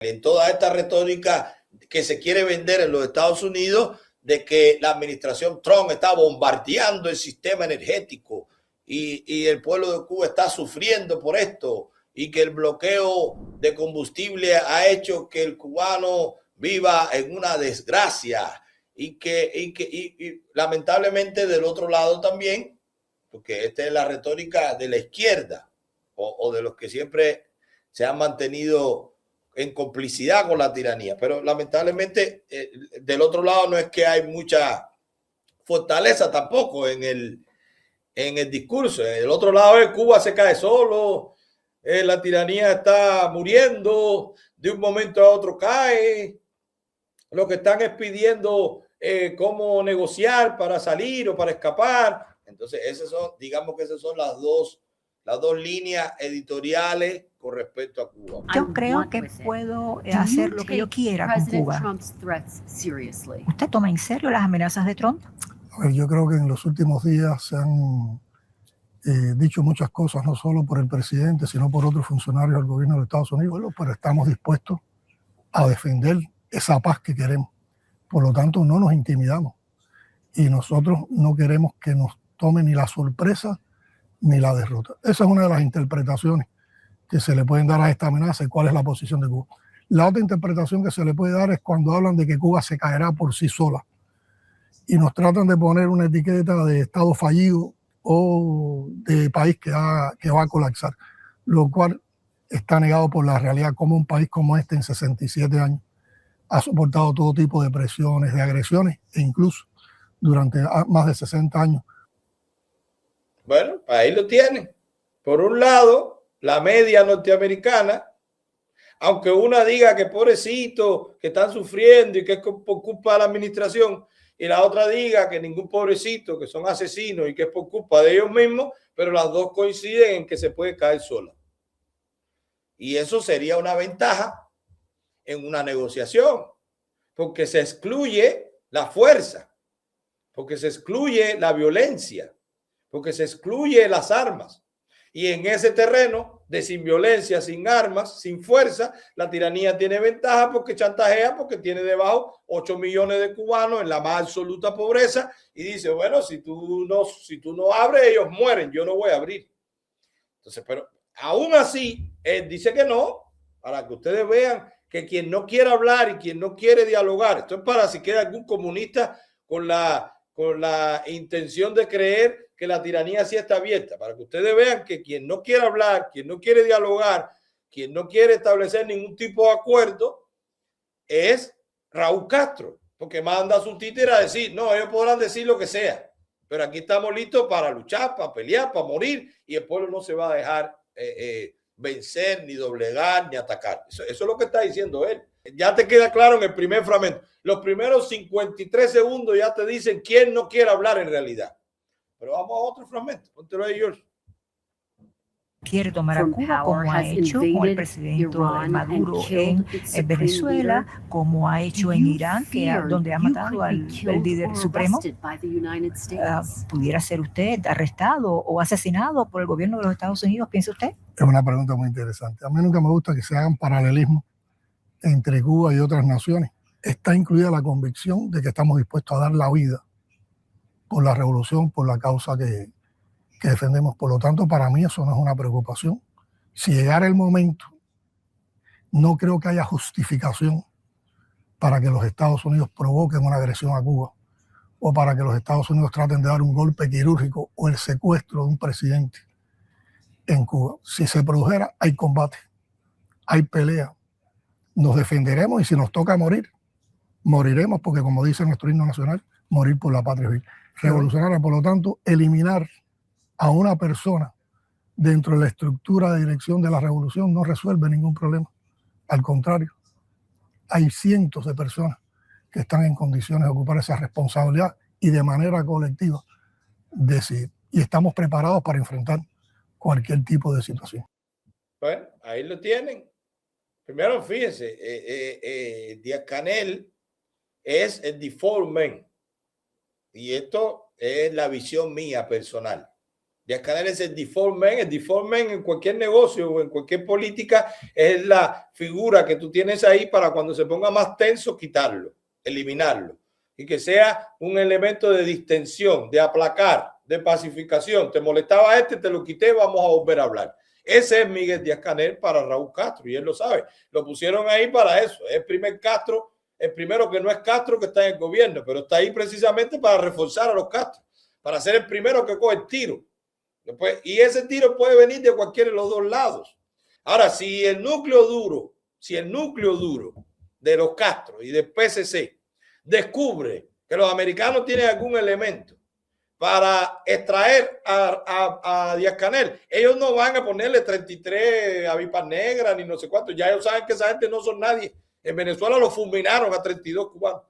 en toda esta retórica que se quiere vender en los Estados Unidos de que la administración Trump está bombardeando el sistema energético y el pueblo de Cuba está sufriendo por esto y que el bloqueo de combustible ha hecho que el cubano viva en una desgracia y lamentablemente del otro lado también, porque esta es la retórica de la izquierda o de los que siempre se han mantenido en complicidad con la tiranía, pero lamentablemente del otro lado no es que hay mucha fortaleza tampoco en el discurso. Del otro lado Cuba se cae solo, la tiranía está muriendo, de un momento a otro cae, lo que están es pidiendo cómo negociar para salir o para escapar. Entonces esas son, digamos que esas son las dos líneas editoriales con respecto a Cuba. Yo creo que puedo hacer lo que yo quiera con Cuba. ¿Usted toma en serio las amenazas de Trump? A ver, yo creo que en los últimos días se han dicho muchas cosas, no solo por el presidente, sino por otros funcionarios del gobierno de Estados Unidos, pero estamos dispuestos a defender esa paz que queremos. Por lo tanto, no nos intimidamos. Y nosotros no queremos que nos tome ni la sorpresa ni la derrota. Esa es una de las interpretaciones que se le pueden dar a esta amenaza y cuál es la posición de Cuba. La otra interpretación que se le puede dar es cuando hablan de que Cuba se caerá por sí sola y nos tratan de poner una etiqueta de Estado fallido o de país que va a colapsar, lo cual está negado por la realidad, como un país como este en 67 años ha soportado todo tipo de presiones, de agresiones e incluso durante más de 60 años. Bueno, ahí lo tienen. Por un lado, la media norteamericana, aunque una diga que pobrecito, que están sufriendo y que es por culpa de la administración, y la otra diga que ningún pobrecito, que son asesinos y que es por culpa de ellos mismos, pero las dos coinciden en que se puede caer sola. Y eso sería una ventaja en una negociación, porque se excluye la fuerza, porque se excluye la violencia, porque se excluye las armas. Y en ese terreno de sin violencia, sin armas, sin fuerza, la tiranía tiene ventaja porque chantajea, porque tiene debajo 8 millones de cubanos en la más absoluta pobreza y dice, bueno, si tú no abres, ellos mueren, yo no voy a abrir. Entonces, pero aún así, él dice que no, para que ustedes vean que quien no quiere hablar y quien no quiere dialogar, esto es para si queda algún comunista con la intención de creer que la tiranía sí está abierta, para que ustedes vean que quien no quiere hablar, quien no quiere dialogar, quien no quiere establecer ningún tipo de acuerdo es Raúl Castro, porque manda a su títere a decir, no, ellos podrán decir lo que sea, pero aquí estamos listos para luchar, para pelear, para morir, y el pueblo no se va a dejar vencer, ni doblegar, ni atacar. Eso es lo que está diciendo él. Ya te queda claro en el primer fragmento. Los primeros 53 segundos ya te dicen quién no quiere hablar en realidad. Pero vamos a otro fragmento. Póntelo ahí, George. Quiere tomar a Cuba como ha hecho con el presidente Maduro en Venezuela, como ha hecho en Irán, donde ha matado al líder supremo. ¿Pudiera ser usted arrestado o asesinado por el gobierno de los Estados Unidos, piensa usted? Es una pregunta muy interesante. A mí nunca me gusta que se hagan paralelismos entre Cuba y otras naciones. Está incluida la convicción de que estamos dispuestos a dar la vida por la revolución, por la causa que defendemos. Por lo tanto, para mí eso no es una preocupación. Si llegara el momento, no creo que haya justificación para que los Estados Unidos provoquen una agresión a Cuba o para que los Estados Unidos traten de dar un golpe quirúrgico o el secuestro de un presidente en Cuba. Si se produjera, hay combate, hay pelea. Nos defenderemos y si nos toca morir, moriremos porque, como dice nuestro himno nacional, morir por la patria revolucionaria. Por lo tanto, eliminar a una persona dentro de la estructura de dirección de la revolución no resuelve ningún problema. Al contrario, hay cientos de personas que están en condiciones de ocupar esa responsabilidad y de manera colectiva decidir. Y estamos preparados para enfrentar cualquier tipo de situación. Bueno, ahí lo tienen. Primero, fíjense, Díaz-Canel es el default man. Y esto es la visión mía personal. Díaz-Canel es el default man. El default man en cualquier negocio o en cualquier política es la figura que tú tienes ahí para cuando se ponga más tenso, quitarlo, eliminarlo. Y que sea un elemento de distensión, de aplacar, de pacificación. Te molestaba este, te lo quité, vamos a volver a hablar. Ese es Miguel Díaz-Canel para Raúl Castro y él lo sabe. Lo pusieron ahí para eso. Es el primer Castro, el primero que no es Castro que está en el gobierno, pero está ahí precisamente para reforzar a los Castro, para ser el primero que coge el tiro. Después, y ese tiro puede venir de cualquiera de los dos lados. Ahora, si el núcleo duro de los Castro y del PSC descubre que los americanos tienen algún elemento para extraer a Díaz-Canel, ellos no van a ponerle 33 avispas negras ni no sé cuánto. Ya ellos saben que esa gente no son nadie. En Venezuela lo fulminaron a 32 cubanos.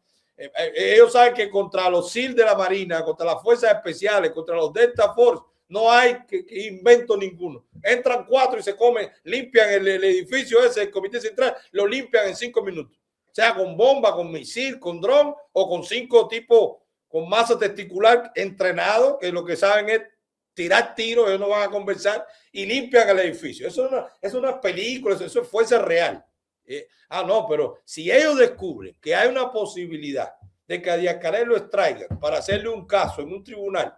Ellos saben que contra los SEAL de la Marina, contra las fuerzas especiales, contra los Delta Force, no hay que invento ninguno. Entran 4 y se comen, limpian el edificio ese, el comité central, lo limpian en 5 minutos. O sea, con bomba, con misil, con dron o con 5 tipos con masa testicular entrenado, que lo que saben es tirar tiros, ellos no van a conversar y limpian el edificio. Eso no es una película, eso es fuerza real. No, pero si ellos descubren que hay una posibilidad de que a Díaz-Canel lo extraigan para hacerle un caso en un tribunal,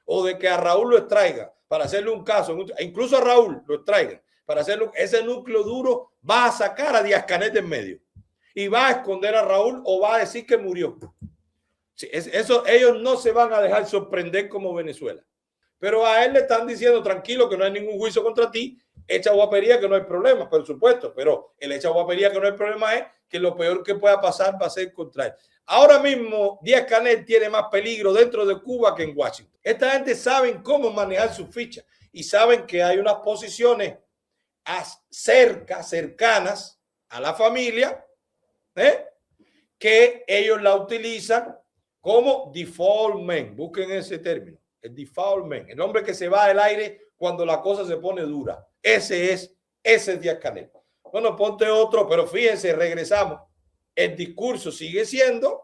o de que a Raúl lo extraigan para hacerle un caso, incluso a Raúl lo extraigan para hacerlo, ese núcleo duro va a sacar a Díaz-Canel del medio y va a esconder a Raúl o va a decir que murió. Sí, eso, ellos no se van a dejar sorprender como Venezuela. Pero a él le están diciendo tranquilo que no hay ningún juicio contra ti, echa guapería que no hay problema, por supuesto, pero el echa guapería que no hay problema es que lo peor que pueda pasar va a ser contra él. Ahora mismo Díaz-Canel tiene más peligro dentro de Cuba que en Washington. Esta gente sabe cómo manejar sus fichas y saben que hay unas posiciones cercanas a la familia, que ellos la utilizan como default man. Busquen ese término, el default man, el hombre que se va del aire cuando la cosa se pone dura. Ese es Díaz-Canel. Bueno, ponte otro, pero fíjense, regresamos. El discurso sigue siendo: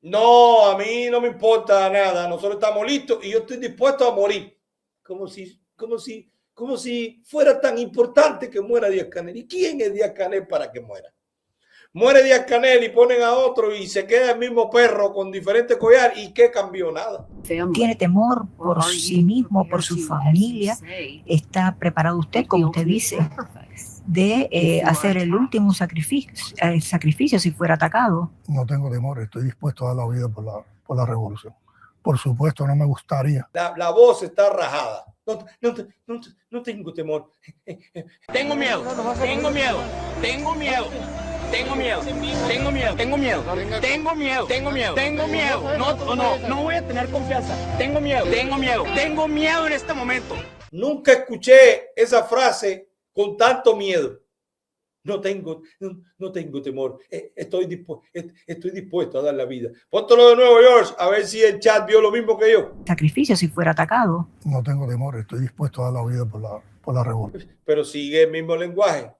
no, a mí no me importa nada, nosotros estamos listos y yo estoy dispuesto a morir. Como si fuera tan importante que muera Díaz-Canel. ¿Y quién es Díaz-Canel para que muera? Muere Díaz-Canel y ponen a otro y se queda el mismo perro con diferentes collares. ¿Y qué cambió? Nada. Tiene temor por sí mismo, por su familia. ¿Está preparado usted, como usted dice, de hacer el último sacrificio si fuera atacado? No tengo temor, estoy dispuesto a dar la vida por la revolución. Por supuesto, no me gustaría. La voz está rajada. No tengo temor. Tengo miedo. No voy a tener confianza. Tengo miedo en este momento. Nunca escuché esa frase con tanto miedo. No tengo temor. Estoy dispuesto a dar la vida. Póntelo de nuevo, George, a ver si el chat vio lo mismo que yo. Sacrificio si fuera atacado. No tengo temor, estoy dispuesto a dar la vida por la revolución. Pero sigue el mismo lenguaje.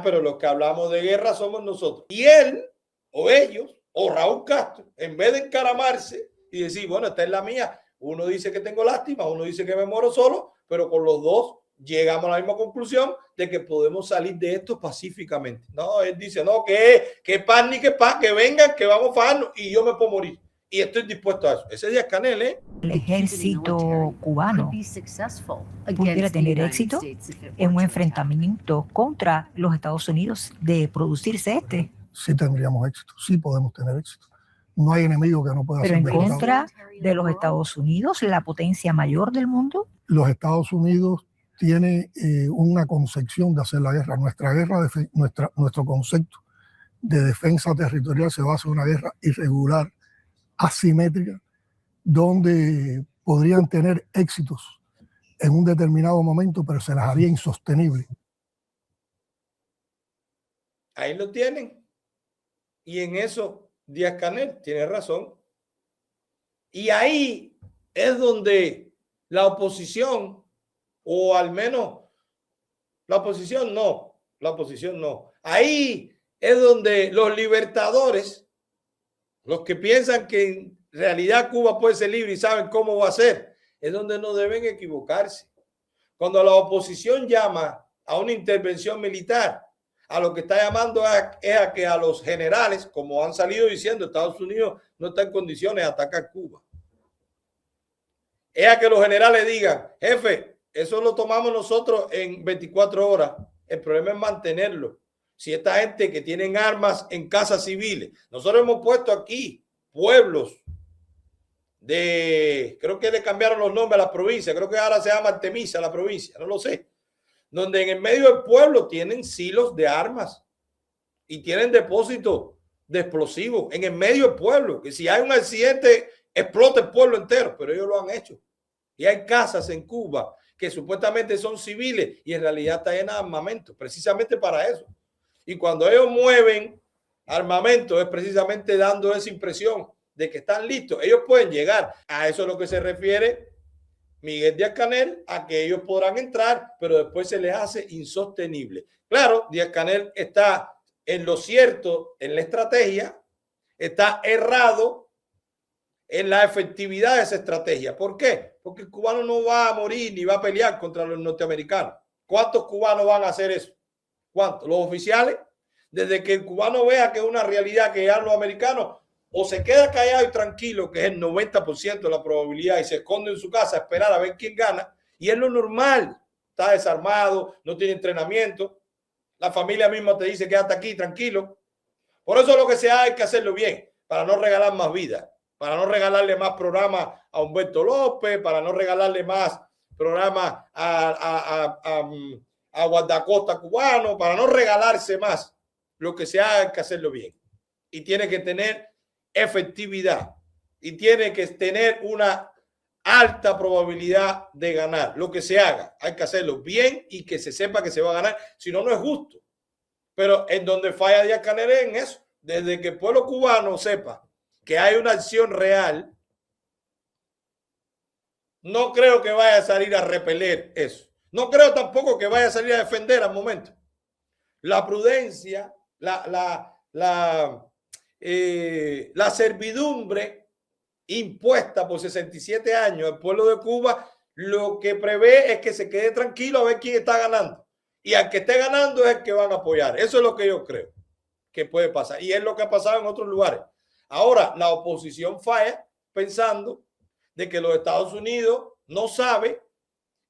Pero los que hablamos de guerra somos nosotros. Y él, o ellos, o Raúl Castro, en vez de encaramarse y decir, bueno, esta es la mía, uno dice que tengo lástima, uno dice que me muero solo, pero con los dos llegamos a la misma conclusión de que podemos salir de esto pacíficamente. No, él dice, no, que paz ni que paz, que vengan, que vamos a fajarnos y yo me puedo morir. Y estoy dispuesto a eso. Ese es Díaz-Canel, El ejército cubano pudiera tener éxito en un enfrentamiento contra los Estados Unidos de producirse Sí tendríamos éxito, sí podemos tener éxito. No hay enemigo que no pueda ser derrotado. Pero en contra de los Estados Unidos, la potencia mayor del mundo. Los Estados Unidos tiene una concepción de hacer la guerra. Nuestro concepto de defensa territorial se basa en una guerra irregular, asimétrica, donde podrían tener éxitos en un determinado momento, pero se las haría insostenible. Ahí lo tienen. Y en eso Díaz-Canel tiene razón. Y ahí es donde la oposición, o al menos la oposición no. Ahí es donde los libertadores, los que piensan que en realidad Cuba puede ser libre y saben cómo va a ser, es donde no deben equivocarse. Cuando la oposición llama a una intervención militar, a lo que está llamando es a que a los generales, como han salido diciendo, Estados Unidos no está en condiciones de atacar Cuba. Es a que los generales digan, jefe, eso lo tomamos nosotros en 24 horas. El problema es mantenerlo. Si esta gente que tienen armas en casas civiles, nosotros hemos puesto aquí pueblos creo que le cambiaron los nombres a la provincia, creo que ahora se llama Artemisa la provincia, no lo sé, donde en el medio del pueblo tienen silos de armas y tienen depósitos de explosivos en el medio del pueblo, que si hay un accidente explota el pueblo entero, pero ellos lo han hecho. Y hay casas en Cuba que supuestamente son civiles y en realidad está llena de armamento, precisamente para eso. Y cuando ellos mueven armamento es precisamente dando esa impresión de que están listos. Ellos pueden llegar. A eso es lo que se refiere Miguel Díaz-Canel, a que ellos podrán entrar, pero después se les hace insostenible. Claro, Díaz-Canel está en lo cierto en la estrategia, está errado en la efectividad de esa estrategia. ¿Por qué? Porque el cubano no va a morir ni va a pelear contra los norteamericanos. ¿Cuántos cubanos van a hacer eso? ¿Cuántos? Los oficiales. Desde que el cubano vea que es una realidad que ya los americanos o se queda callado y tranquilo, que es el 90% de la probabilidad, y se esconde en su casa a esperar a ver quién gana, y es lo normal, está desarmado, no tiene entrenamiento, la familia misma te dice quédate aquí tranquilo. Por eso lo que se hace hay que hacerlo bien, para no regalar más vida, para no regalarle más programas a Humberto López, para no regalarle más programas a guardacosta cubano, para no regalarse más. Lo que se haga hay que hacerlo bien, y tiene que tener efectividad y tiene que tener una alta probabilidad de ganar. Lo que se haga hay que hacerlo bien y que se sepa que se va a ganar, si no, no es justo. Pero en donde falla Díaz-Canel en eso, desde que el pueblo cubano sepa que hay una acción real, no creo que vaya a salir a repeler eso. No creo tampoco que vaya a salir a defender al momento. La prudencia, la servidumbre impuesta por 67 años al pueblo de Cuba, lo que prevé es que se quede tranquilo a ver quién está ganando. Y al que esté ganando es el que van a apoyar. Eso es lo que yo creo que puede pasar. Y es lo que ha pasado en otros lugares. Ahora, la oposición falla pensando de que los Estados Unidos no sabe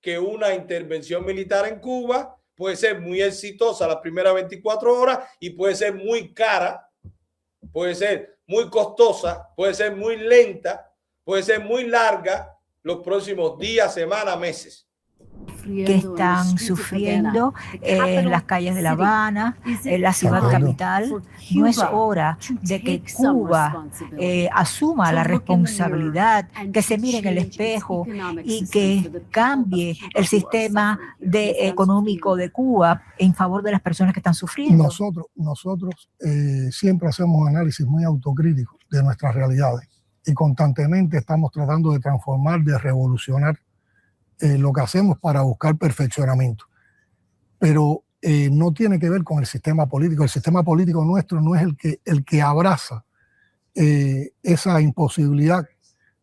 que una intervención militar en Cuba puede ser muy exitosa las primeras 24 horas y puede ser muy cara, puede ser muy costosa, puede ser muy lenta, puede ser muy larga los próximos días, semanas, meses. Que están sufriendo en las calles de La Habana, en la ciudad capital. No es hora de que Cuba asuma la responsabilidad, que se mire en el espejo y que cambie el sistema económico de Cuba en favor de las personas que están sufriendo. Nosotros siempre hacemos análisis muy autocríticos de nuestras realidades y constantemente estamos tratando de transformar, de revolucionar lo que hacemos para buscar perfeccionamiento. Pero no tiene que ver con el sistema político. El sistema político nuestro no es el que abraza esa imposibilidad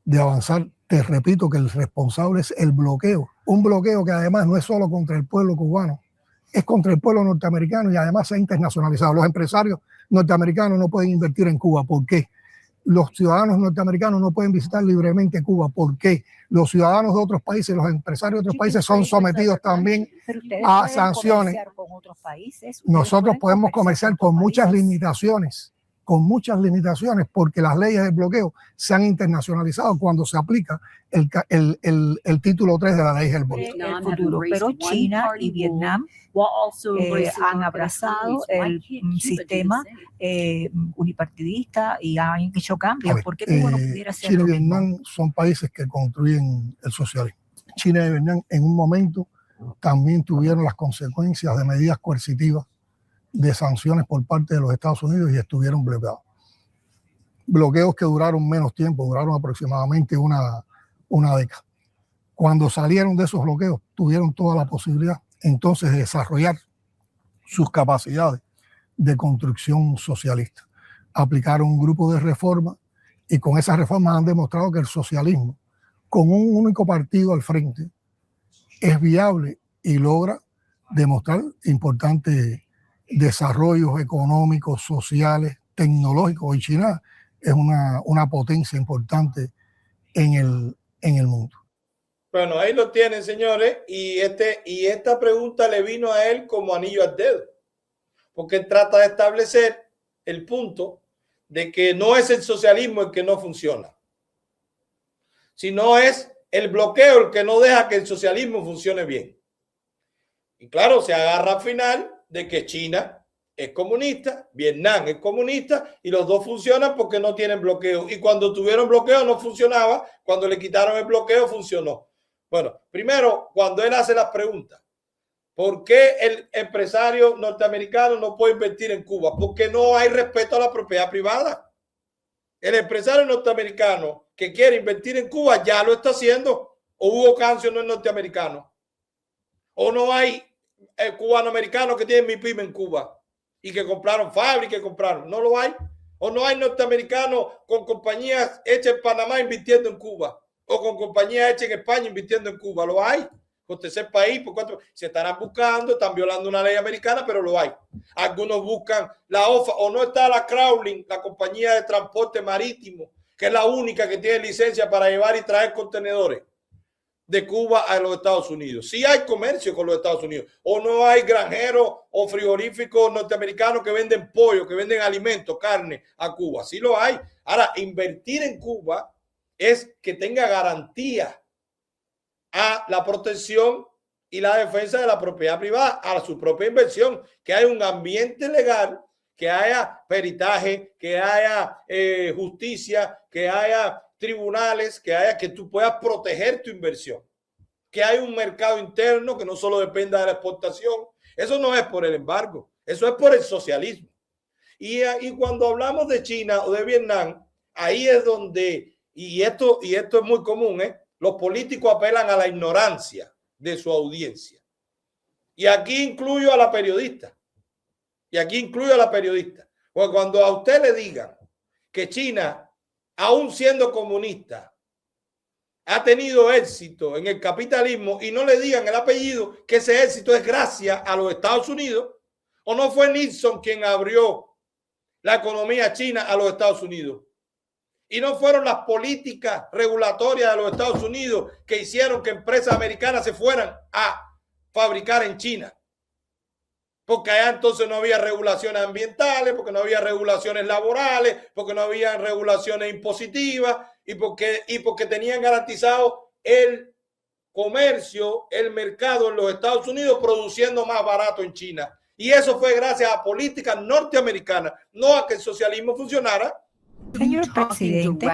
de avanzar. Te repito que el responsable es el bloqueo. Un bloqueo que además no es solo contra el pueblo cubano, es contra el pueblo norteamericano y además se ha internacionalizado. Los empresarios norteamericanos no pueden invertir en Cuba. ¿Por qué? Los ciudadanos norteamericanos no pueden visitar libremente Cuba. ¿Por qué? Los ciudadanos de otros países, los empresarios de otros países son sometidos también a sanciones. Con otros países. Nosotros podemos comerciar con muchas limitaciones, porque las leyes de bloqueo se han internacionalizado cuando se aplica el título 3 de la ley del bloqueo. Pero China y Vietnam han abrazado el sistema unipartidista y han hecho cambios. ¿Por qué Cuba no pudiera ser China y Vietnam son países que construyen el socialismo. China y Vietnam en un momento también tuvieron las consecuencias de medidas coercitivas de sanciones por parte de los Estados Unidos y estuvieron bloqueados. Bloqueos que duraron menos tiempo, duraron aproximadamente una década. Cuando salieron de esos bloqueos, tuvieron toda la posibilidad entonces de desarrollar sus capacidades de construcción socialista. Aplicaron un grupo de reformas y con esas reformas han demostrado que el socialismo con un único partido al frente es viable y logra demostrar importantes desarrollos económicos, sociales, tecnológicos. Y China es una potencia importante en el mundo. Bueno, ahí lo tienen, señores, y esta pregunta le vino a él como anillo al dedo, porque él trata de establecer el punto de que no es el socialismo el que no funciona, sino es el bloqueo el que no deja que el socialismo funcione bien. Y claro, se agarra al final de que China es comunista, Vietnam es comunista y los dos funcionan porque no tienen bloqueo. Y cuando tuvieron bloqueo no funcionaba, cuando le quitaron el bloqueo funcionó. Bueno, primero, cuando él hace las preguntas, ¿por qué el empresario norteamericano no puede invertir en Cuba? Porque no hay respeto a la propiedad privada. El empresario norteamericano que quiere invertir en Cuba ya lo está haciendo. O Hugo Cancio no es norteamericano. O no hay cubanoamericanos que tienen MIPYME en Cuba y que compraron fábricas, no lo hay. O no hay norteamericanos con compañías hechas en Panamá invirtiendo en Cuba. O con compañías hechas en España invirtiendo en Cuba. Lo hay. Por tercer país, por cuatro, se estarán buscando, están violando una ley americana, pero lo hay. Algunos buscan la OFA, o no está la Crowley, la compañía de transporte marítimo, que es la única que tiene licencia para llevar y traer contenedores de Cuba a los Estados Unidos. Sí hay comercio con los Estados Unidos, o no hay granjeros o frigoríficos norteamericanos que venden pollo, que venden alimentos, carne a Cuba. Sí lo hay. Ahora, invertir en Cuba es que tenga garantía a la protección y la defensa de la propiedad privada, a su propia inversión, que haya un ambiente legal, que haya peritaje, que haya justicia, que haya tribunales, que tú puedas proteger tu inversión, que haya un mercado interno que no solo dependa de la exportación. Eso no es por el embargo, eso es por el socialismo. Y cuando hablamos de China o de Vietnam, ahí es donde, y esto es muy común, los políticos apelan a la ignorancia de su audiencia. Y aquí incluyo a la periodista. Porque cuando a usted le digan que China, aún siendo comunista, ha tenido éxito en el capitalismo y no le digan el apellido, que ese éxito es gracias a los Estados Unidos, o no fue Nixon quien abrió la economía china a los Estados Unidos. Y no fueron las políticas regulatorias de los Estados Unidos que hicieron que empresas americanas se fueran a fabricar en China. Porque allá entonces no había regulaciones ambientales, porque no había regulaciones laborales, porque no había regulaciones impositivas y porque tenían garantizado el comercio, el mercado en los Estados Unidos produciendo más barato en China. Y eso fue gracias a políticas norteamericanas, no a que el socialismo funcionara. Señor presidente,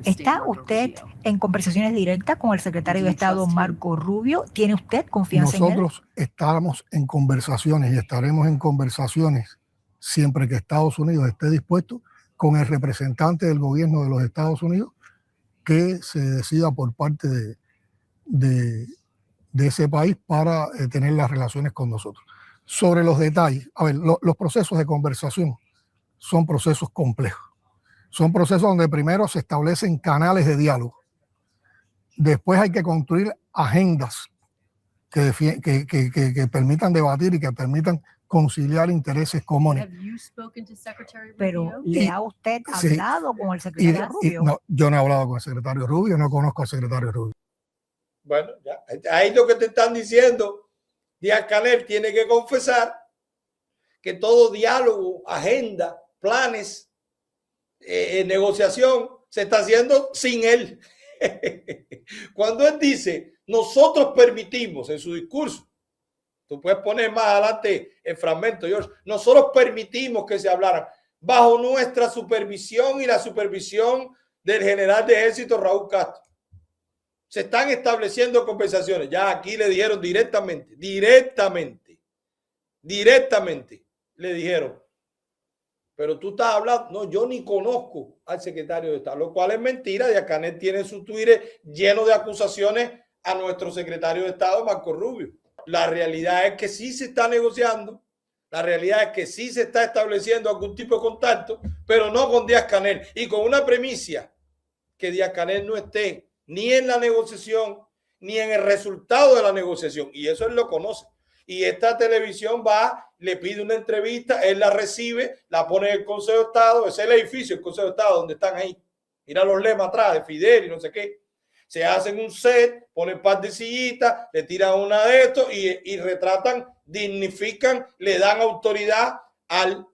¿está usted en conversaciones directas con el secretario de Estado Marco Rubio? ¿Tiene usted confianza en él? Nosotros estamos en conversaciones y estaremos en conversaciones siempre que Estados Unidos esté dispuesto con el representante del gobierno de los Estados Unidos que se decida por parte de ese país para tener las relaciones con nosotros. Sobre los detalles, a ver, los procesos de conversación son procesos complejos. Son procesos donde primero se establecen canales de diálogo. Después hay que construir agendas que permitan debatir y que permitan conciliar intereses comunes. Pero ¿le ha usted hablado con el secretario Rubio? No, yo no he hablado con el secretario Rubio, no conozco al secretario Rubio. Bueno, ya, ahí lo que te están diciendo, Díaz-Canel tiene que confesar que todo diálogo, agenda, planes, negociación se está haciendo sin él. Cuando él dice nosotros permitimos en su discurso, tú puedes poner más adelante el fragmento, George, nosotros permitimos que se hablaran bajo nuestra supervisión y la supervisión del general de ejército Raúl Castro. Se están estableciendo conversaciones. Ya aquí le dijeron directamente le dijeron, pero tú estás hablando, no, yo ni conozco al secretario de Estado, lo cual es mentira. Díaz-Canel tiene su Twitter lleno de acusaciones a nuestro secretario de Estado, Marco Rubio. La realidad es que sí se está negociando, la realidad es que sí se está estableciendo algún tipo de contacto, pero no con Díaz-Canel y con una premisa, que Díaz-Canel no esté ni en la negociación, ni en el resultado de la negociación. Y eso él lo conoce. Y esta televisión va, le pide una entrevista, él la recibe, la pone en el Consejo de Estado. Ese es el edificio, el Consejo de Estado, donde están ahí. Mira los lemas atrás de Fidel y no sé qué. Se hacen un set, ponen par de sillitas, le tiran una de estos y retratan, dignifican, le dan autoridad al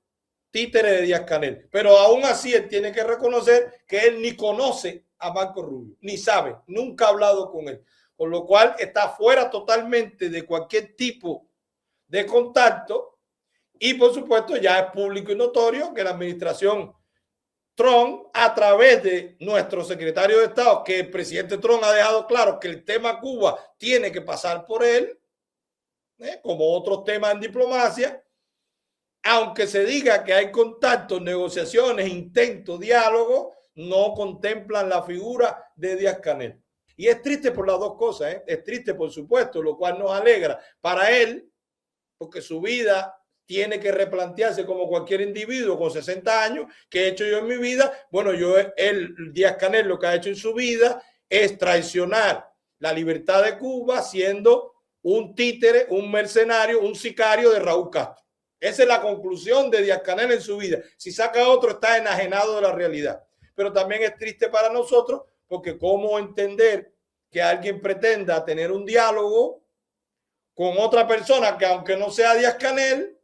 títere de Díaz-Canel. Pero aún así él tiene que reconocer que él ni conoce a Marco Rubio, ni sabe, nunca ha hablado con él. Con lo cual está fuera totalmente de cualquier tipo de contacto. Y por supuesto ya es público y notorio que la administración Trump, a través de nuestro secretario de Estado, que el presidente Trump ha dejado claro que el tema Cuba tiene que pasar por él, como otros temas en diplomacia, aunque se diga que hay contactos, negociaciones, intentos, diálogos, no contemplan la figura de Díaz-Canel. Y es triste por las dos cosas, es triste por supuesto, lo cual nos alegra para él, porque su vida tiene que replantearse como cualquier individuo con 60 años. ¿Qué he hecho yo en mi vida? Bueno, Díaz-Canel lo que ha hecho en su vida es traicionar la libertad de Cuba siendo un títere, un mercenario, un sicario de Raúl Castro. Esa es la conclusión de Díaz-Canel en su vida. Si saca otro, está enajenado de la realidad. Pero también es triste para nosotros porque cómo entender que alguien pretenda tener un diálogo con otra persona que aunque no sea Díaz-Canel,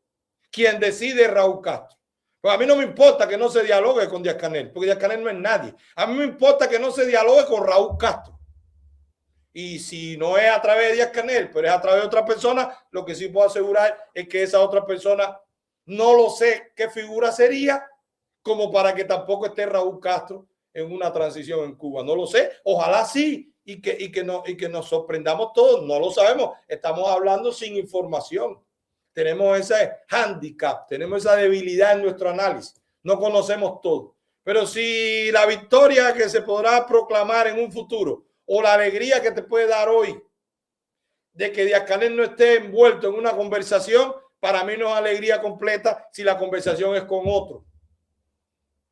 quien decide es Raúl Castro. Pues a mí no me importa que no se dialogue con Díaz-Canel, porque Díaz-Canel no es nadie. A mí me importa que no se dialogue con Raúl Castro. Y si no es a través de Díaz-Canel, pero es a través de otra persona, lo que sí puedo asegurar es que esa otra persona no lo sé qué figura sería, como para que tampoco esté Raúl Castro en una transición en Cuba. No lo sé. Ojalá sí, y que nos sorprendamos todos. No lo sabemos. Estamos hablando sin información. Tenemos ese handicap, tenemos esa debilidad en nuestro análisis. No conocemos todo. Pero si la victoria que se podrá proclamar en un futuro o la alegría que te puede dar hoy de que Díaz-Canel no esté envuelto en una conversación, para mí no es alegría completa si la conversación es con otro.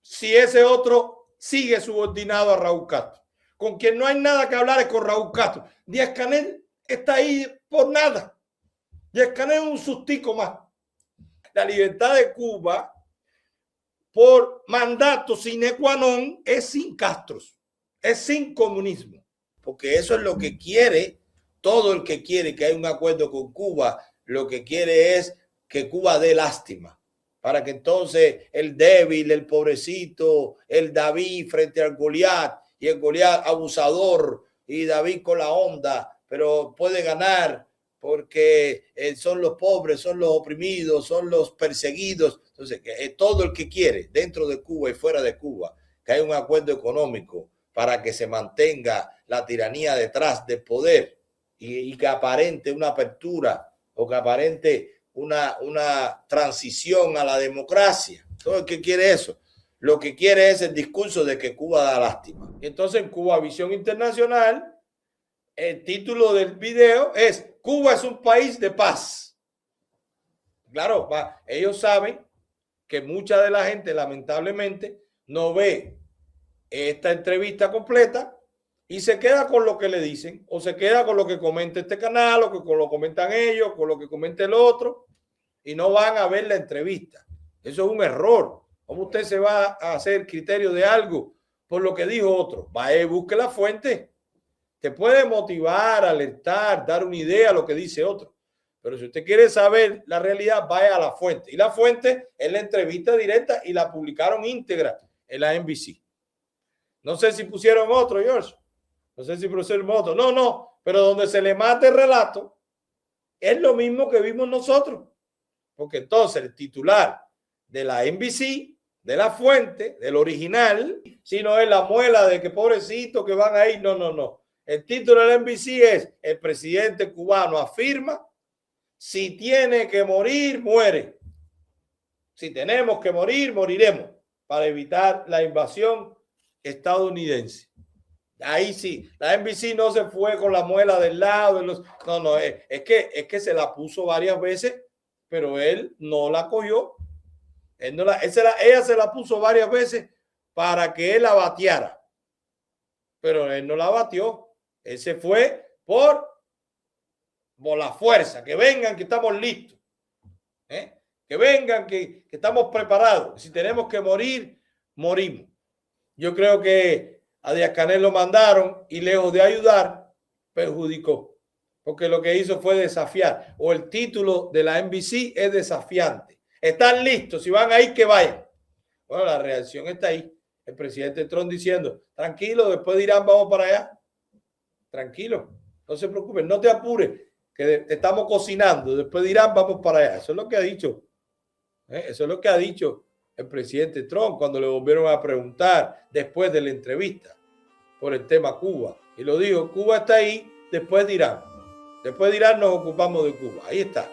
Si ese otro sigue subordinado a Raúl Castro. Con quien no hay nada que hablar es con Raúl Castro. Díaz-Canel está ahí por nada. Díaz-Canel es un sustico más. La libertad de Cuba, por mandato sine qua non, es sin Castros, es sin comunismo. Porque eso es lo que quiere todo el que quiere que haya un acuerdo con Cuba. Lo que quiere es que Cuba dé lástima, para que entonces el débil, el pobrecito, el David frente al Goliat, y el Goliat abusador y David con la onda, pero puede ganar porque son los pobres, son los oprimidos, son los perseguidos. Entonces, todo el que quiere dentro de Cuba y fuera de Cuba que haya un acuerdo económico para que se mantenga la tiranía detrás del poder y que aparente una apertura o que aparente una transición a la democracia. Todo el que quiere eso, lo que quiere es el discurso de que Cuba da lástima. Entonces, en Cuba Visión Internacional, el título del video es Cuba es un país de paz. Claro, ellos saben que mucha de la gente lamentablemente no ve esta entrevista completa y se queda con lo que le dicen o se queda con lo que comenta este canal o con lo que comentan ellos, con lo que comenta el otro y no van a ver la entrevista. Eso es un error. ¿Cómo usted se va a hacer criterio de algo por lo que dijo otro? Vaya y busque la fuente. Te puede motivar, alertar, dar una idea a lo que dice otro. Pero si usted quiere saber la realidad, vaya a la fuente. Y la fuente es la entrevista directa y la publicaron íntegra en la NBC. No sé si pusieron otro, George. No sé si pusieron otro. No. Pero donde se le mate el relato es lo mismo que vimos nosotros. Porque entonces el titular de la NBC, de la fuente, del original, si no es la muela de que pobrecito que van ahí. No. El título de la NBC es: el presidente cubano afirma, si tiene que morir, muere. Si tenemos que morir, moriremos para evitar la invasión estadounidense. Ahí sí, la NBC no se fue con la muela del lado. Es que se la puso varias veces, pero él no la cogió. Ella se la puso varias veces para que él la bateara. pero él no la batió. Él se fue por la fuerza. Que vengan, que estamos listos. Que vengan, que estamos preparados. Si tenemos que morir, morimos. Yo creo que a Díaz-Canel lo mandaron y lejos de ayudar, perjudicó. Porque lo que hizo fue desafiar. O el título de la NBC es desafiante. Están listos, si van ahí, que vayan. Bueno, la reacción está ahí. El presidente Trump diciendo, tranquilo, después de Irán vamos para allá. Tranquilo, no se preocupen, no te apures, que te estamos cocinando. Después de Irán vamos para allá. Eso es lo que ha dicho. Eso es lo que ha dicho el presidente Trump cuando le volvieron a preguntar después de la entrevista por el tema Cuba. Y lo dijo, Cuba está ahí después de Irán. Después de Irán nos ocupamos de Cuba. Ahí está.